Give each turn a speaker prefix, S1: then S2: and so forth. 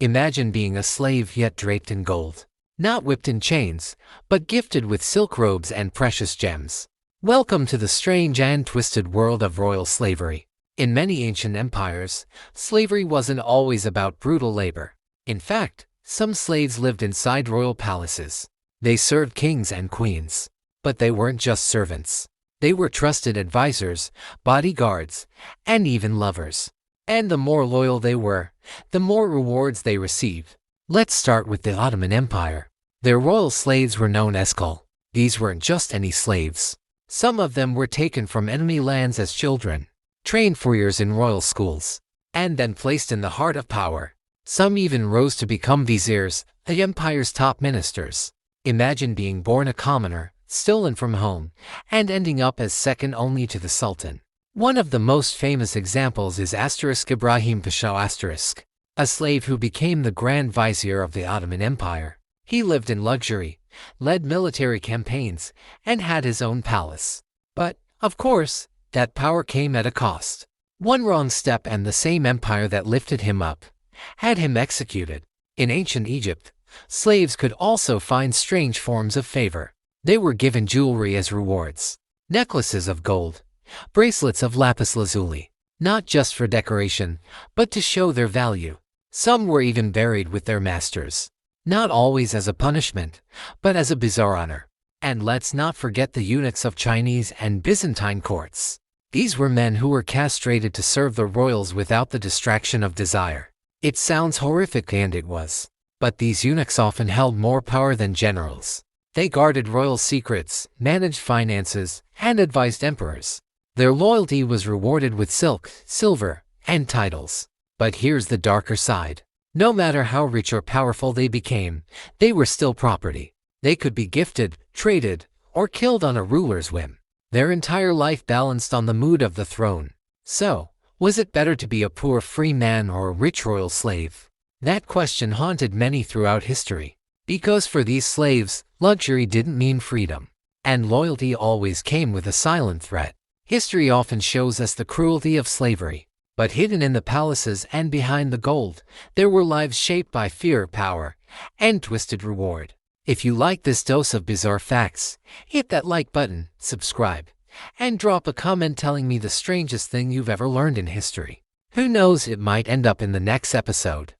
S1: Imagine being a slave yet draped in gold. Not whipped in chains, but gifted with silk robes and precious gems. Welcome to the strange and twisted world of royal slavery. In many ancient empires, slavery wasn't always about brutal labor. In fact, some slaves lived inside royal palaces. They served kings and queens. But they weren't just servants. They were trusted advisors, bodyguards, and even lovers. And the more loyal they were, the more rewards they received. Let's start with the Ottoman Empire. Their royal slaves were known as kul. These weren't just any slaves. Some of them were taken from enemy lands as children, trained for years in royal schools, and then placed in the heart of power. Some even rose to become viziers, the empire's top ministers. Imagine being born a commoner, stolen from home, and ending up as second only to the Sultan. One of the most famous examples is Ibrahim Pasha a slave who became the Grand Vizier of the Ottoman Empire. He lived in luxury, led military campaigns, and had his own palace. But, of course, that power came at a cost. One wrong step and the same empire that lifted him up had him executed. In ancient Egypt, slaves could also find strange forms of favor. They were given jewelry as rewards. Necklaces of gold, bracelets of lapis lazuli, not just for decoration, but to show their value. Some were even buried with their masters. Not always as a punishment, but as a bizarre honor. And let's not forget the eunuchs of Chinese and Byzantine courts. These were men who were castrated to serve the royals without the distraction of desire. It sounds horrific, and it was. But these eunuchs often held more power than generals. They guarded royal secrets, managed finances, and advised emperors. Their loyalty was rewarded with silk, silver, and titles. But here's the darker side. No matter how rich or powerful they became, they were still property. They could be gifted, traded, or killed on a ruler's whim. Their entire life balanced on the mood of the throne. So, was it better to be a poor free man or a rich royal slave? That question haunted many throughout history. Because for these slaves, luxury didn't mean freedom. And loyalty always came with a silent threat. History often shows us the cruelty of slavery. But hidden in the palaces and behind the gold, there were lives shaped by fear, power, and twisted reward. If you like this dose of bizarre facts, hit that like button, subscribe, and drop a comment telling me the strangest thing you've ever learned in history. Who knows, it might end up in the next episode.